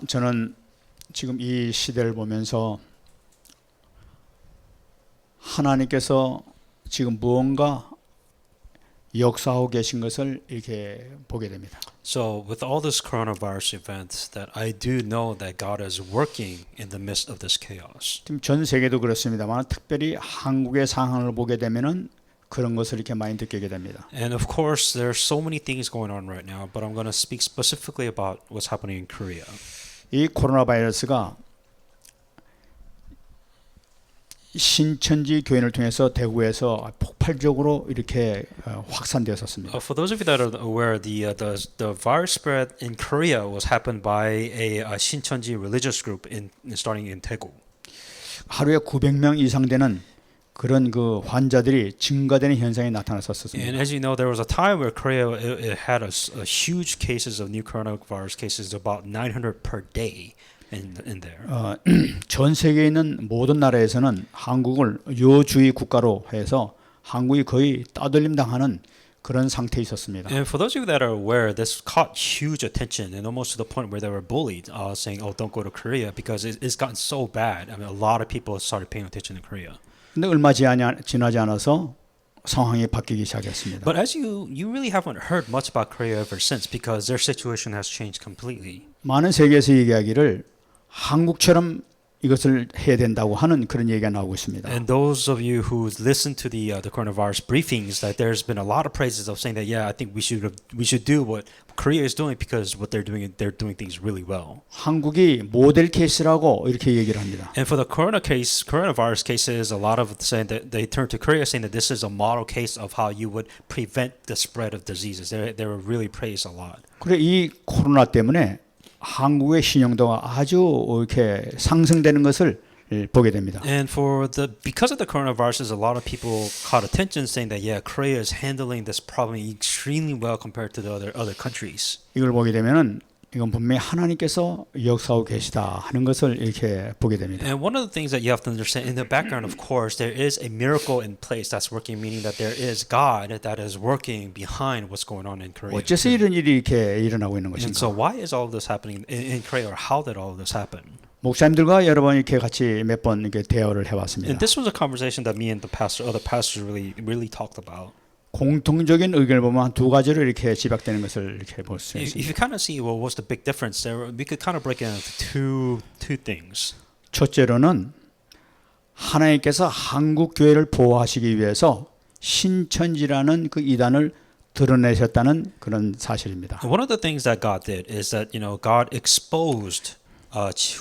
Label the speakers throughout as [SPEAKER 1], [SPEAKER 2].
[SPEAKER 1] 저는 지금 이 시대를 보면서 하나님께서 지금 무언가 역사하고 계신 것을 이렇게 보게 됩니다.
[SPEAKER 2] So with all this coronavirus events, that I do know that God is working in the midst of this chaos.
[SPEAKER 1] 지금 전 세계도 그렇습니다만 특별히 한국의 상황을 보게 되면은 그런 것을 이렇게 많이 느끼게 됩니다.
[SPEAKER 2] And of course, there are so many things going on right now, but I'm going to speak specifically about what's happening in Korea.
[SPEAKER 1] 이 코로나 바이러스가 신천지 교인을 통해서 대구에서 폭발적으로 이렇게 확산되었습니다.
[SPEAKER 2] For those of you that are aware, the virus spread in Korea was happened by a Shincheonji religious group starting in Daegu.
[SPEAKER 1] 하루에 900명 이상 되는 그런 그 환자들이 증가되는 현상이 나타났었습니다.
[SPEAKER 2] And as you know, there was a time where Korea it had a huge cases of new coronavirus cases, about 900 per day in there.
[SPEAKER 1] 전 세계에 있는 모든 나라에서는 한국을 요주의 국가로 해서 한국이 거의 따돌림 당하는 그런 상태에 있었습니다.
[SPEAKER 2] And for those of you that are aware, this caught huge attention and almost to the point where they were bullied, saying, "Oh, don't go to Korea," because it's gotten so bad. I mean, a lot of people started paying attention to Korea.
[SPEAKER 1] 근데 얼마 지나지 않아서 상황이 바뀌기 시작했습니다.
[SPEAKER 2] But as you really haven't heard much about Korea ever since, because their situation has changed completely.
[SPEAKER 1] 많은 세계에서 얘기하기를 한국처럼 이것을 해야 된다고 하는 그런 얘기가 나오고 있습니다.
[SPEAKER 2] And those of you who listen to the coronavirus briefings, that there's been a lot of praises of saying that, yeah, I think we should do what Korea is doing, because what they're doing things really well.
[SPEAKER 1] 한국이 모델 케이스라고 이렇게 얘기를 합니다.
[SPEAKER 2] And for the coronavirus cases, a lot of saying that they turn to Korea saying that this is a model case of how you would prevent the spread of diseases. They were really praised a lot.
[SPEAKER 1] 그래 이 코로나 때문에 한국의 신용도가 아주 이렇게 상승되는 것을 보게 됩니다.
[SPEAKER 2] And because of the coronavirus, a lot of people caught attention saying that, yeah, Korea is handling this problem extremely well compared to the other countries.
[SPEAKER 1] 이걸 보게 되면은 이건 분명히 하나님께서 역사하고 계시다 하는 것을 이렇게 보게 됩니다.
[SPEAKER 2] And one of the things that you have to understand in the background, of course, there is a miracle in place that's working, meaning that there is God that is working behind what's going on in Korea.
[SPEAKER 1] 어째서 이런 일이 이렇게 일어나고 있는
[SPEAKER 2] And so
[SPEAKER 1] 것인가?
[SPEAKER 2] why is all of this happening in Korea, or how did all of this happen?
[SPEAKER 1] 목사님들과 여러 번 이렇게 같이 몇 번 이렇게 대화를 해왔습니다.
[SPEAKER 2] And this was a conversation that me and other pastors really talked about.
[SPEAKER 1] 공통적인 의견을 보면 한 두 가지로 이렇게 집약되는 것을 이렇게 볼 수
[SPEAKER 2] If
[SPEAKER 1] 있습니다.
[SPEAKER 2] you kind of see, well, what's the big difference there, we could kind of break it into two things.
[SPEAKER 1] 첫째로는 하나님께서 한국 교회를 보호하시기 위해서 신천지라는 그 이단을 드러내셨다는 그런 사실입니다.
[SPEAKER 2] One of the things that God did is that, God exposed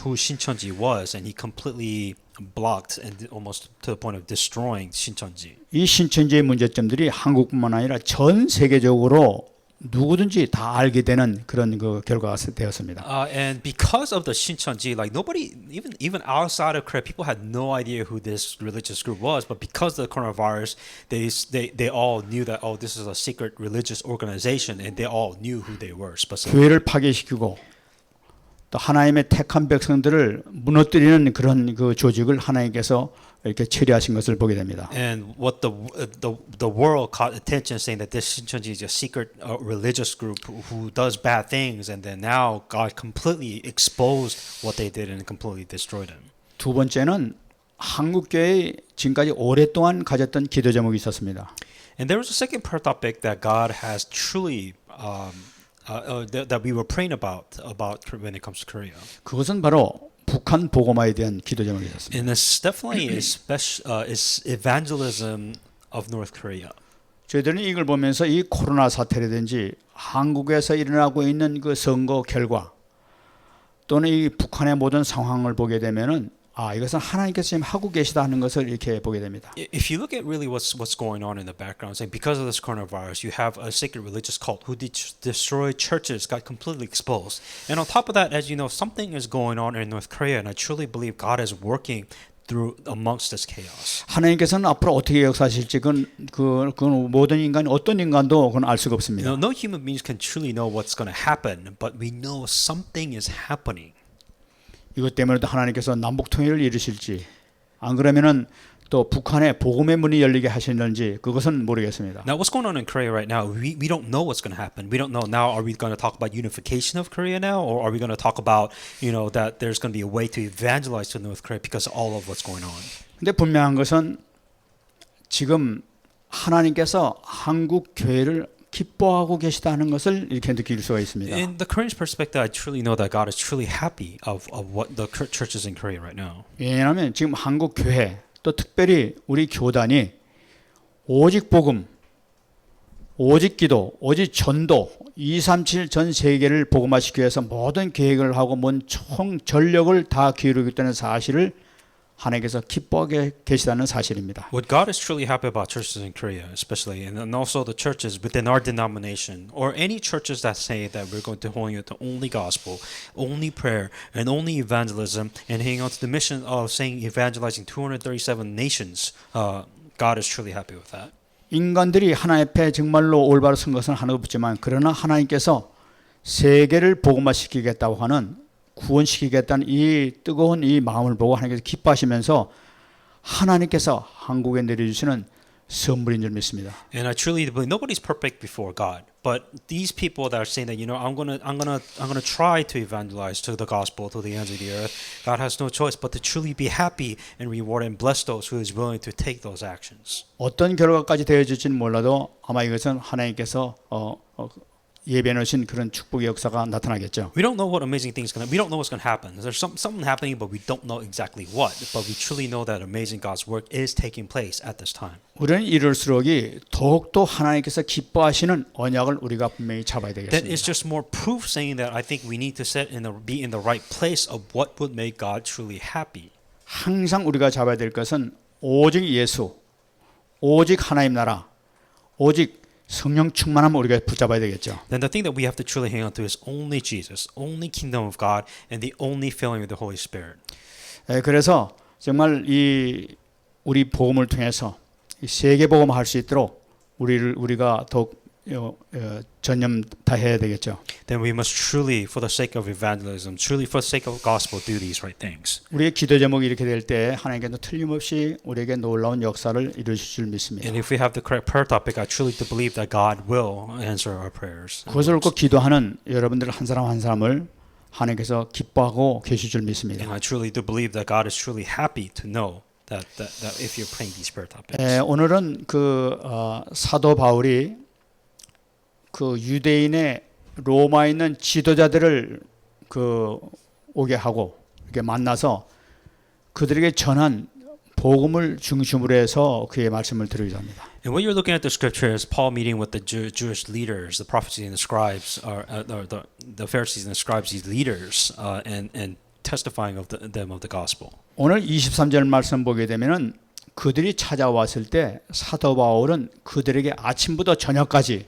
[SPEAKER 2] who Shincheonji was, and He completely blocked and almost to the point of destroying Shincheonji.
[SPEAKER 1] 이 신천지의 문제점들이 한국뿐만 아니라 전 세계적으로 누구든지 다 알게 되는 그런 그 결과가 되었습니다.
[SPEAKER 2] And because of the Shincheonji, like nobody, even outside of Korea, people had no idea who this religious group was. But because of the coronavirus, they all knew that, oh, this is a secret religious organization, and they all knew who they were specifically.
[SPEAKER 1] 교회를 파괴시키고 또 하나님의 택한 백성들을 무너뜨리는 그런 그 조직을 하나님께서 이렇게 처리하신 것을 보게 됩니다.
[SPEAKER 2] And what the world caught attention, saying that this Shincheonji is a secret religious group who does bad things, and then now God completely exposed what they did and completely destroyed them.
[SPEAKER 1] 두 번째는 한국 교회에 지금까지 오랫동안 가졌던 기도 제목이 있었습니다.
[SPEAKER 2] And there was a second part topic that God has truly that we were praying about when it comes to Korea.
[SPEAKER 1] 그것은 바로 북한 복음화에 대한 기도 제목이 있었습니다.
[SPEAKER 2] And this definitely is evangelism of North Korea.
[SPEAKER 1] 저희들은 이걸 보면서 이 코로나 사태라든지 한국에서 일어나고 있는 그 선거 결과 또는 이 북한의 모든 상황을 보게 되면은 이것은 하나님께서 지금 하고 계시다 하는 것을 이렇게 보게 됩니다.
[SPEAKER 2] If you look at really what's going on in the background, saying because of this coronavirus, you have a secret religious cult who destroyed churches, got completely exposed. And on top of that, as you know, something is going on in North Korea, and I truly believe God is working through amongst this chaos.
[SPEAKER 1] 하나님께서는 앞으로 어떻게 역사하실지 그건 모든 인간 어떤 인간도 그건 알 수가 없습니다.
[SPEAKER 2] No human beings can truly know what's going to happen, but we know something is happening.
[SPEAKER 1] 이것 때문에도 하나님께서 남북 통일을 이루실지 안 그러면은 또 북한에 복음의 문이 열리게 하시는지 그것은 모르겠습니다.
[SPEAKER 2] Now, what's going on in Korea right now? We don't know what's going to happen. We don't know now. Are we going to talk about unification of Korea now, or are we going to talk about that there's going to be a way to evangelize to North Korea because of all of what's going on?
[SPEAKER 1] 근데 분명한 것은 지금 하나님께서 한국 교회를 기뻐하고 계시다는 것을 이렇게 느낄 수가 있습니다.
[SPEAKER 2] In the Korean perspective, I truly know that God is truly happy of what the churches in Korea right now.
[SPEAKER 1] 왜냐하면 지금 한국 교회 또 특별히 우리 교단이 오직 복음, 오직 기도, 오직 전도 237 전 세계를 복음화시키기 위해서 모든 계획을 하고 총 전력을 다 기울이고 있다는 사실을 하나님께서 기뻐하게 계시다는 사실입니다.
[SPEAKER 2] What God is truly happy about churches in Korea, especially, and also the churches within our denomination, or any churches that say that we're going to hold you to only gospel, only prayer, and only evangelism, and hang on to the mission of saying evangelizing 237 nations, God is truly happy with that.
[SPEAKER 1] 인간들이 하나님 앞에 정말로 올바로 선 것은 하나도 없지만 그러나 하나님께서 세계를 복음화시키겠다고 하는 구원시키겠다는 이 뜨거운 이 마음을 보고 하나님께서 기뻐하시면서 하나님께서 한국에 내려주시는 선물인 줄 믿습니다.
[SPEAKER 2] And I truly believe nobody's perfect before God, but these people that are saying that I'm gonna try to evangelize to the gospel to the ends of the earth, God has no choice but to truly be happy and reward and bless those who is willing to take those actions.
[SPEAKER 1] 어떤 결과까지 되어질지는 몰라도 아마 이것은 하나님께서 예비해 놓으신 그런 축복의 역사가 나타나겠죠.
[SPEAKER 2] We don't know what amazing things we don't know what's gonna happen. There's something happening, but we don't know exactly what. But we truly know that amazing God's work is taking place at this time.
[SPEAKER 1] 우리는 이럴수록이 더욱더 하나님께서 기뻐하시는 언약을 우리가 분명히 잡아야
[SPEAKER 2] That
[SPEAKER 1] 되겠습니다.
[SPEAKER 2] is just more proof saying that I think we need to be in the right place of what would make God truly happy.
[SPEAKER 1] 항상 우리가 잡아야 될 것은 오직 예수, 오직 하나님 나라, 오직 성령 충만함을 우리가 붙잡아야 되겠죠.
[SPEAKER 2] Then the thing that we have to truly hang on to is only Jesus, only kingdom of God, and the only filling of the Holy Spirit.
[SPEAKER 1] 그래서 정말 우리 복음을 통해서 세계 복음화할 수 있도록 우리가 더욱 전념 다해야 되겠죠.
[SPEAKER 2] Then we must truly, for the sake of evangelism, truly for the sake of gospel, do these right things.
[SPEAKER 1] 우리의 기도 제목이 이렇게 될 때 하나님께서 틀림없이 우리에게 놀라운 역사를 이루실 줄 믿습니다.
[SPEAKER 2] And if we have the correct prayer topic, I truly do believe that God will answer our prayers.
[SPEAKER 1] 그것을 꼭 기도하는 여러분들 한 사람 한 사람을 하나님께서 기뻐하고 계실 줄 믿습니다.
[SPEAKER 2] And I truly do believe that God is truly happy to know that if you're praying these prayer topics.
[SPEAKER 1] 오늘은 사도 바울이 그 유대인의 로마에 있는 지도자들을 오게 하고 이렇게 만나서 그들에게 전한 복음을 중심으로 해서 그의 말씀을 드리고자 합니다.
[SPEAKER 2] And what you're looking at the scripture is Paul meeting with the Jewish leaders, the prophets and the scribes, or the Pharisees and the scribes, these leaders, and testifying of them of the gospel.
[SPEAKER 1] 오늘 23절 말씀 보게 되면은 그들이 찾아왔을 때 사도 바울은 그들에게 아침부터 저녁까지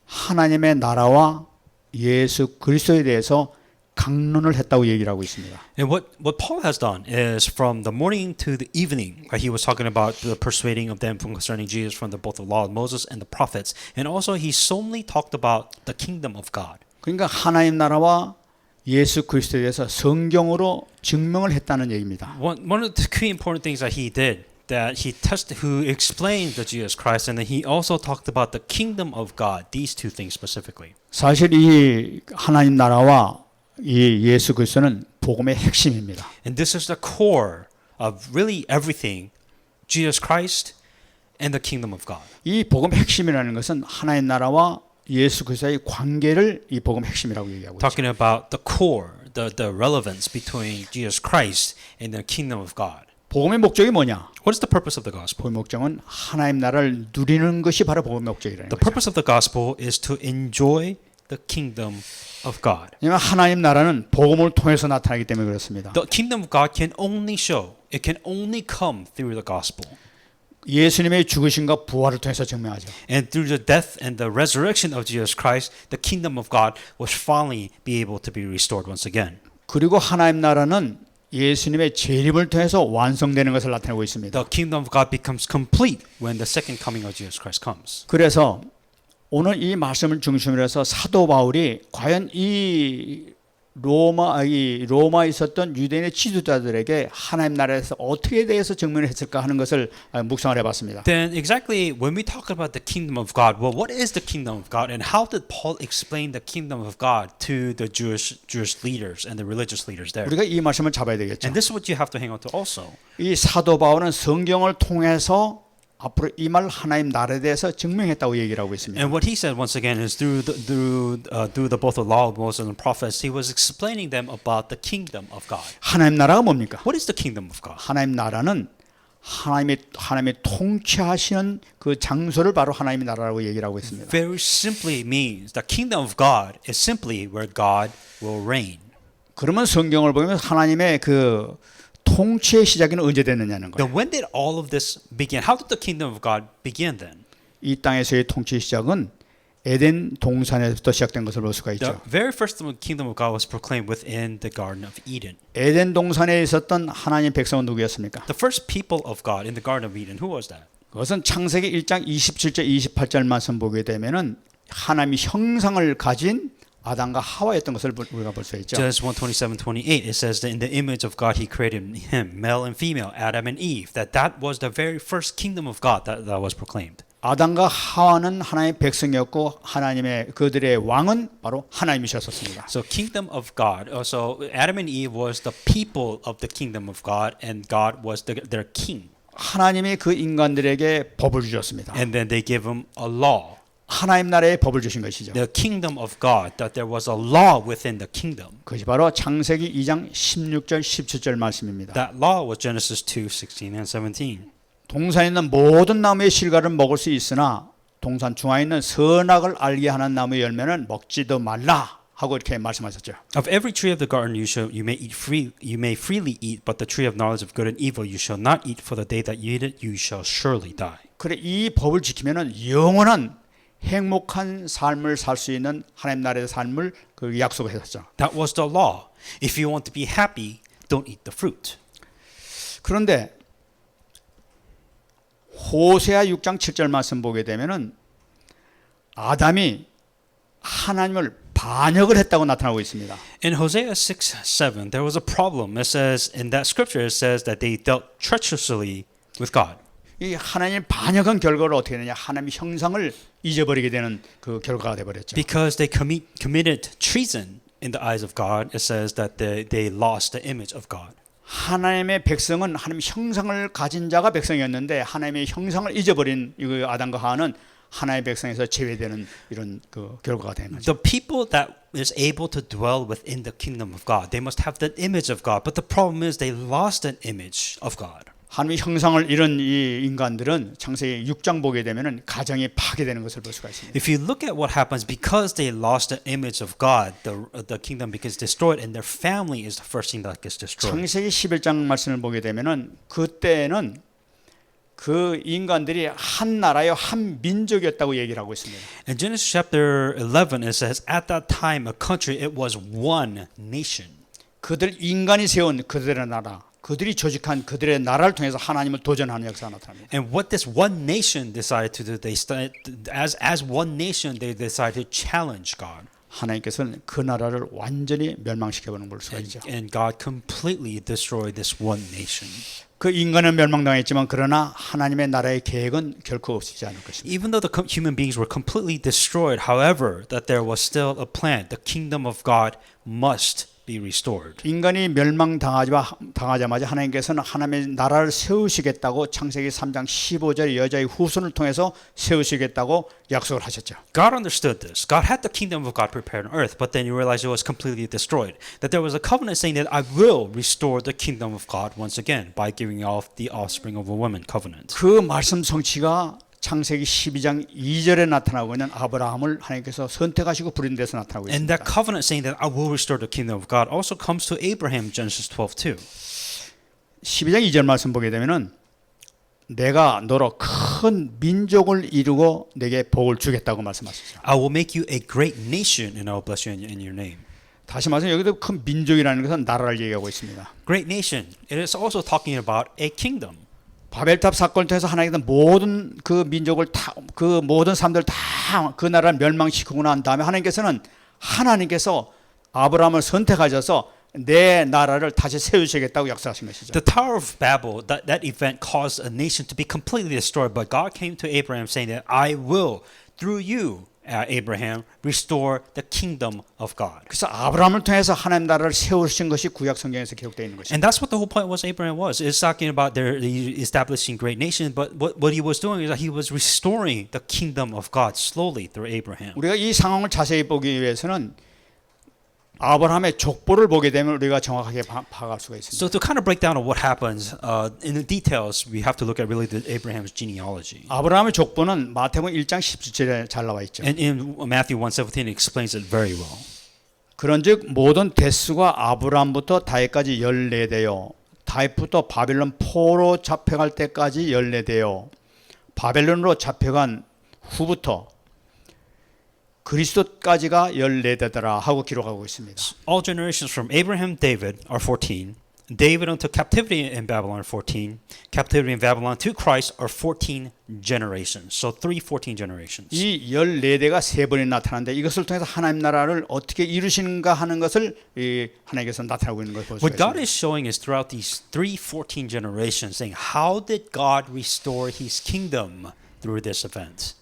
[SPEAKER 1] 하나님의 나라와 예수 그리스도에 대해서 강론을 했다고 얘기를 하고 있습니다.
[SPEAKER 2] And what Paul has done is from the morning to the evening, he was talking about the persuading of them from concerning Jesus from both the law of Moses and the prophets, and also he solely talked about the kingdom of God.
[SPEAKER 1] 그러니까 하나님 나라와 예수 그리스도에 대해서 성경으로 증명을 했다는 얘기입니다.
[SPEAKER 2] One of the key important things that he did, that who explained the Jesus Christ, and then he also talked about the kingdom of God. These two things specifically.
[SPEAKER 1] 사실 이 하나님 나라와 이 예수 그리스도는 복음의 핵심입니다.
[SPEAKER 2] And this is the core of really everything, Jesus Christ and the kingdom of God.
[SPEAKER 1] 이 복음의 핵심이라는 것은 하나님 나라와 예수 그리스도의 관계를 이 복음의 핵심이라고 얘기하고 있습니다.
[SPEAKER 2] Talking about the core, the relevance between Jesus Christ and the kingdom of God.
[SPEAKER 1] 복음의 목적이 뭐냐?
[SPEAKER 2] What is the purpose of the gospel?
[SPEAKER 1] 복음의 목적은 하나님 나라를 누리는 것이 바로 복음의 목적이라는
[SPEAKER 2] The
[SPEAKER 1] 거죠.
[SPEAKER 2] purpose of the gospel is to enjoy the kingdom of God.
[SPEAKER 1] 왜냐하면 하나님 나라는 복음을 통해서 나타나기 때문에 그렇습니다.
[SPEAKER 2] The kingdom of God can only show, it can only come through the gospel.
[SPEAKER 1] 예수님의 죽으심과 부활을 통해서 증명하죠.
[SPEAKER 2] And through the death and the resurrection of Jesus Christ, the kingdom of God will finally be able to be restored once again.
[SPEAKER 1] 그리고 하나님 나라는 예수님의 재림을 통해서 완성되는 것을 나타내고 있습니다.
[SPEAKER 2] The kingdom of God becomes complete when the second coming of Jesus Christ comes.
[SPEAKER 1] 그래서 오늘 이 말씀을 중심으로 해서 사도 바울이 과연 이 로마에 있었던 유대인의 지도자들에게 하나님 나라에서 어떻게 대해서 증명했을까 하는 것을 묵상을 해봤습니다.
[SPEAKER 2] Then exactly when we talk about the kingdom of God, well, what is the kingdom of God, and how did Paul explain the kingdom of God to the Jewish leaders and the religious leaders there?
[SPEAKER 1] 우리가 이 말씀을 잡아야 되겠죠.
[SPEAKER 2] And this is what you have to hang on to also.
[SPEAKER 1] 이 사도 바울은 성경을 통해서 앞으로 임할 하나님 나라에 대해서 증명했다고 얘기를 하고 있습니다.
[SPEAKER 2] And what he said once again is through the both the law of Moses and the prophets, he was explaining them about the kingdom of God.
[SPEAKER 1] 하나님 나라가 뭡니까?
[SPEAKER 2] What is the kingdom of God?
[SPEAKER 1] 하나님 나라는 하나님의 통치하시는 그 장소를 바로 하나님의 나라라고 얘기를 하고 있습니다.
[SPEAKER 2] Very simply means the kingdom of God is simply where God will reign.
[SPEAKER 1] 그러면 성경을 보면 하나님의 그 통치의 시작은 언제 됐느냐는 거예요.
[SPEAKER 2] Then when did all of this begin? How did the kingdom of God begin then?
[SPEAKER 1] 이 땅에서의 통치의 시작은 에덴 동산에서부터 시작된 것을 볼 수가
[SPEAKER 2] The
[SPEAKER 1] 있죠.
[SPEAKER 2] very first kingdom of God was proclaimed within the Garden of Eden.
[SPEAKER 1] 에덴 동산에 있었던 하나님 백성은 누구였습니까?
[SPEAKER 2] The first people of God in the Garden of Eden, who was that?
[SPEAKER 1] 그것은 창세기 1장 27절 28절 말씀 보게 되면은 하나님이 형상을 가진 아담과 하와였던 것을 우리가 볼 수 있죠.
[SPEAKER 2] Genesis 1:27-28 it says that in the image of God he created him, male and female, Adam and Eve. That was the very first kingdom of God that was proclaimed.
[SPEAKER 1] 아담과 하와는 하나님의 백성이었고 하나님의 그들의 왕은 바로 하나님이셨습니다.
[SPEAKER 2] So kingdom of God. So Adam and Eve was the people of the kingdom of God, and God was their king.
[SPEAKER 1] 하나님이 그 인간들에게 법을 주셨습니다.
[SPEAKER 2] And then they gave him a law.
[SPEAKER 1] 하나님 나라에 법을 주신 것이죠.
[SPEAKER 2] The kingdom of God, that there was a law within the kingdom.
[SPEAKER 1] 그것이 바로 창세기 2장 16절 17절 말씀입니다.
[SPEAKER 2] That law was Genesis 2:16 and 17.
[SPEAKER 1] 동산에 있는 모든 나무의 실과를 먹을 수 있으나 동산 중앙에 있는 선악을 알게 하는 나무의 열매는 먹지도 말라 하고 이렇게 말씀하셨죠.
[SPEAKER 2] Of every tree of the garden you may freely eat, but the tree of knowledge of good and evil you shall not eat, for the day that you eat it you shall surely die.
[SPEAKER 1] 그래 이 법을 지키면은 영원한 행복한 삶을 살 수 있는 하나님 나라의 삶을 그 약속을 했었죠.
[SPEAKER 2] That was the law. If you want to be happy, don't eat the fruit.
[SPEAKER 1] 그런데 호세아 6장 7절 말씀 보게 되면은 아담이 하나님을 반역을 했다고 나타나고 있습니다.
[SPEAKER 2] In Hosea 6:7, there was a problem. It says in that scripture, it says that they dealt treacherously with God.
[SPEAKER 1] 이 하나님 반역한 결과로 어떻게 되냐? 하나님의 형상을 잊어버리게 되는 그 결과가 돼 버렸죠.
[SPEAKER 2] Because they committed treason in the eyes of God, it says that they lost the image of God.
[SPEAKER 1] 하나님의 백성은 하나님의 형상을 가진 자가 백성이었는데 하나님의 형상을 잊어버린 이 아담과 하와는 하나님의 백성에서 제외되는 이런 그 결과가 되는 거죠.
[SPEAKER 2] The people that is able to dwell within the kingdom of God, they must have the image of God. But the problem is they lost that image of God.
[SPEAKER 1] 하나님의 형상을 잃은 이 인간들은 창세기 6장 보게 되면은 가정이 파괴되는 것을 볼 수가 있습니다.
[SPEAKER 2] If you look at what happens, because they lost the image of God, the kingdom becomes destroyed, and their family is the first thing that gets destroyed.
[SPEAKER 1] 창세기 11장 말씀을 보게 되면은 그때는 그 인간들이 한 나라요 한 민족이었다고 얘기를 하고 있습니다.
[SPEAKER 2] In Genesis chapter 11, it says, at that time, a country, it was one nation.
[SPEAKER 1] 그들 인간이 세운 그들의 나라, 그들이 조직한 그들의 나라를 통해서 하나님을 도전하는 역사가 나타납니다.
[SPEAKER 2] And what this one nation decided to do, they started, as one nation, they decided to challenge God.
[SPEAKER 1] 하나님께서는 그 나라를 완전히 멸망시켜버리는 볼 수가 있죠.
[SPEAKER 2] And God completely destroyed this one nation.
[SPEAKER 1] 그 인간은 멸망당했지만 그러나 하나님의 나라의 계획은 결코 없어지지 않을 것입니다.
[SPEAKER 2] Even though the human beings were completely destroyed, however, that there was still a plan. The kingdom of God must be restored.
[SPEAKER 1] 인간이 멸망당하자마자 하나님께서는 하나님의 나라를 세우시겠다고 창세기 3장 15절 여자의 후손을 통해서 세우시겠다고 약속을 하셨죠.
[SPEAKER 2] God understood this. God had the kingdom of God prepared on earth, but then you realize it was completely destroyed. That there was a covenant saying that I will restore the kingdom of God once again by giving off the offspring of a woman covenant.
[SPEAKER 1] 그 말씀 성취가 창세기 12장 2절에 나타나고 있는 아브라함을 하나님께서 선택하시고 부른 데서 나타나고
[SPEAKER 2] And
[SPEAKER 1] 있습니다.
[SPEAKER 2] that covenant saying that I will restore the kingdom of God also comes to Abraham, Genesis 12:2.
[SPEAKER 1] 12장 2절 말씀 보게 되면은 내가 너로 큰 민족을 이루고 내게 복을 주겠다고 말씀하시죠.
[SPEAKER 2] I will make you a great nation and I will bless you in your name.
[SPEAKER 1] 다시 말해서 여기도 큰 민족이라는 것은 나라를 얘기하고 있습니다.
[SPEAKER 2] Great nation. It is also talking about a kingdom.
[SPEAKER 1] 바벨탑 사건을 통해서 하나님께서 모든 그 민족을 그 모든 사람들 다 그 나라를 멸망시키고 난 다음에 하나님께서 아브라함을 선택하셔서 내 나라를 다시 세우시겠다고 약속하신 것이죠.
[SPEAKER 2] The Tower of Babel, that event caused a nation to be completely destroyed, but God came to Abraham saying that I will, through you, Abraham, restore the kingdom of God.
[SPEAKER 1] 그래서 아브라함을 통해서 하나님 나라를 세우신 것이 구약 성경에서 기록되어 있는 것입니다.
[SPEAKER 2] And that's what the whole point was Abraham was. It's talking about their establishing great nation, but what he was doing is that he was restoring the kingdom of God slowly through Abraham.
[SPEAKER 1] 우리가 이 상황을 자세히 보기 위해서는 아브라함의 족보를 보게 되면 우리가 정확하게 파악할 수가 있습니다.
[SPEAKER 2] So to kind of break down on what happens in the details, we have to look at really Abraham's genealogy.
[SPEAKER 1] 아브라함의 족보는 마태복음 1장 17절에 잘 나와 있죠.
[SPEAKER 2] And in Matthew 1:17 it explains it very well.
[SPEAKER 1] 그런즉 모든 대수가 아브라함부터 다윗까지 14대요. 다윗부터 바벨론 포로 잡혀갈 때까지 14대요. 바벨론으로 잡혀간 후부터 그리스도까지가 14대더라 하고 기록하고 있습니다.
[SPEAKER 2] All generations from Abraham, David are 14. David unto captivity in Babylon are 14. Captivity in Babylon to Christ are 14 generations. So 14 generations.
[SPEAKER 1] 이 14대가 세 번이나 나타나는데 이것을 통해서 하나님 나라를 어떻게 이루시는가 하는 것을 하나님께서 나타나고 있는 것을 볼
[SPEAKER 2] What
[SPEAKER 1] 수가
[SPEAKER 2] God
[SPEAKER 1] 있습니다.
[SPEAKER 2] is showing is throughout these 14 generations saying how did God restore his kingdom through this event?